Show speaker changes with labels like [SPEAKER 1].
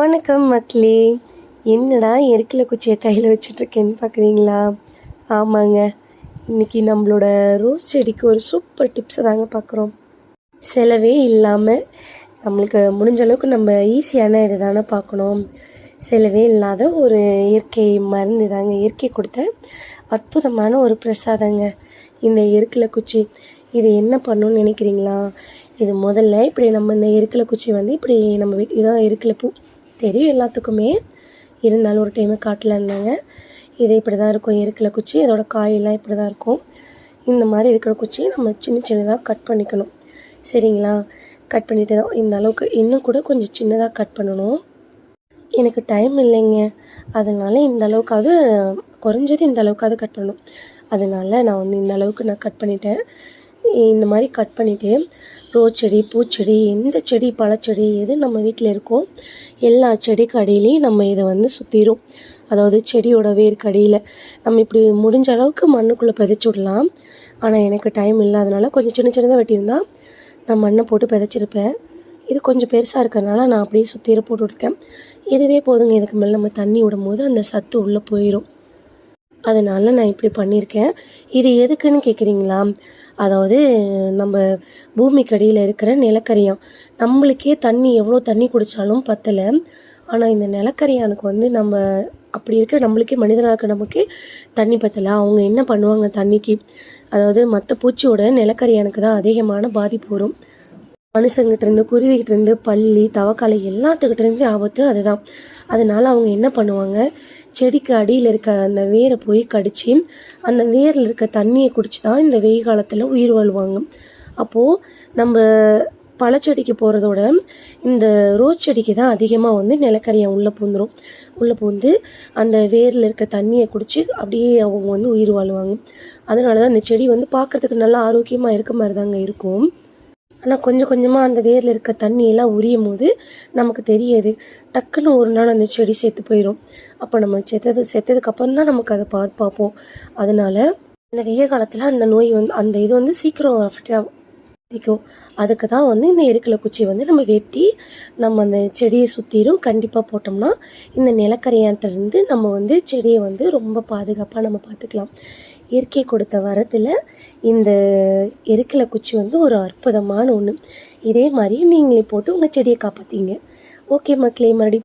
[SPEAKER 1] வணக்கம் மக்களே. என்னடா எருக்கில் குச்சியை கையில் வச்சிட்ருக்கேன்னு பார்க்குறீங்களா? ஆமாங்க, இன்றைக்கி நம்மளோட ரோஸ் செடிக்கு ஒரு சூப்பர் டிப்ஸை தாங்க பார்க்குறோம். செலவே இல்லாமல் நம்மளுக்கு முடிஞ்ச அளவுக்கு நம்ம ஈஸியான இதை தானே பார்க்கணும். செலவே இல்லாத ஒரு இயற்கை மருந்து தாங்க, இயற்கை கொடுத்த அற்புதமான ஒரு பிரசாதங்க இந்த எருக்கில் குச்சி. இது என்ன பண்ணணும்னு நினைக்கிறீங்களா? இது முதல்ல இப்படி நம்ம இந்த எருக்கில் குச்சி வந்து இப்படி நம்ம இதான் எருக்கில் பூ தெரியும் எல்லாத்துக்குமே, இருந்தாலும் ஒரு டைமு காட்டலான்னாங்க. இது இப்படி தான் இருக்கும் எருக்கில் குச்சி. அதோடய காயெல்லாம் இப்படி தான் இருக்கும். இந்த மாதிரி இருக்கிற குச்சியை நம்ம சின்ன சின்னதாக கட் பண்ணிக்கணும். சரிங்களா? கட் பண்ணிவிட்டு தான் இந்த அளவுக்கு, இன்னும் கூட கொஞ்சம் சின்னதாக கட் பண்ணணும். எனக்கு டைம் இல்லைங்க, அதனால் இந்த அளவுக்காவது, குறைஞ்சது இந்த அளவுக்காவது கட் பண்ணணும். அதனால் நான் வந்து இந்த அளவுக்கு நான் கட் பண்ணிட்டேன். இந்த மாதிரி கட் பண்ணிவிட்டு ரோஸ் செடி, பூச்செடி, எந்த செடி, பழச்செடி எது நம்ம வீட்டில் இருக்கோ எல்லா செடிக்கு அடியிலையும் நம்ம இதை வந்து சுற்றிடும். அதாவது செடியோட வேருக்கு அடியில் நம்ம இப்படி முடிஞ்ச அளவுக்கு மண்ணுக்குள்ளே பதிச்சு விடலாம். ஆனால் எனக்கு டைம் இல்லாதனால கொஞ்சம் சின்ன சின்னதாக வெட்டியிருந்தா நான் மண்ணை போட்டு பதிச்சிருப்பேன். இது கொஞ்சம் பெருசாக இருக்கிறதுனால நான் அப்படியே சுற்றிட போட்டுவிட்ருக்கேன். இதுவே போதுங்க. இதுக்கு மேலே நம்ம தண்ணி விடும் போது அந்த சத்து உள்ளே போயிடும். அதனால் நான் இப்படி பண்ணியிருக்கேன். இது எதுக்குன்னு கேட்குறீங்களா? அதாவது நம்ம பூமிக்கு அடியில் இருக்கிற நிலக்கரியான், நம்மளுக்கே தண்ணி எவ்வளோ தண்ணி குடித்தாலும் பத்தலை. ஆனால் இந்த நிலக்கரியானுக்கு வந்து நம்ம அப்படி இருக்கிற நம்மளுக்கே மனிதனாக இருக்க நமக்கே தண்ணி பத்தலை. அவங்க என்ன பண்ணுவாங்க தண்ணிக்கு, அதாவது மற்ற பூச்சியோட நிலக்கரியானுக்கு தான் அதிகமான பாதிப்பு வரும். மனுஷங்கிட்டேருந்து, குருவிகிட்டேருந்து, பல்லி, தவக்காலை எல்லாத்துக்கிட்டேருந்து ஆபத்து அதுதான். அதனால் அவங்க என்ன பண்ணுவாங்க, செடிக்கு அடியில் இருக்க அந்த வேரை போய் கடித்து அந்த வேரில் இருக்க தண்ணியை குடிச்சு தான் இந்த வெயில் காலத்தில் உயிர் வாழ்வாங்க. அப்போது நம்ம பழச்செடிக்கு போகிறதோட இந்த ரோஸ் செடிக்கு தான் அதிகமாக வந்து நிலக்கரியாக உள்ளே பூந்து அந்த வேரில் இருக்க தண்ணியை குடித்து அப்படியே அவங்க வந்து உயிர் வாழ்வாங்க. அதனால தான் இந்த செடி வந்து பார்க்குறதுக்கு நல்லா ஆரோக்கியமாக இருக்க மாதிரி தாங்க இருக்கும். ஆனால் கொஞ்சம் கொஞ்சமாக அந்த வேரில் இருக்க தண்ணியெல்லாம் உரியும் போது நமக்கு தெரியாது, டக்குன்னு ஒரு நாள் அந்த செடி செத்து போயிடும். அப்போ நம்ம செத்ததுக்கப்புறம் தான் நமக்கு அதை பார்ப்போம். அதனால் இந்த வெய்ய காலத்தில் அந்த நோய் வந்து அந்த இது வந்து சீக்கிரம் அதிகம். அதுக்கு தான் வந்து இந்த எருக்கில் குச்சி வந்து நம்ம வெட்டி நம்ம அந்த செடியை சுற்றிடும் கண்டிப்பாக போட்டோம்னா இந்த நிலக்கரையான்ட்டிருந்து நம்ம வந்து செடியை வந்து ரொம்ப பாதுகாப்பாக நம்ம பார்த்துக்கலாம். இயற்கை கொடுத்த வரத்தில் இந்த எருக்கில் குச்சி வந்து ஒரு அற்புதமான ஒன்று. இதே மாதிரி நீங்களே போட்டு உங்கள் செடியை காப்பாற்றிங்க. ஓகே மக்களே, மறுபடியும்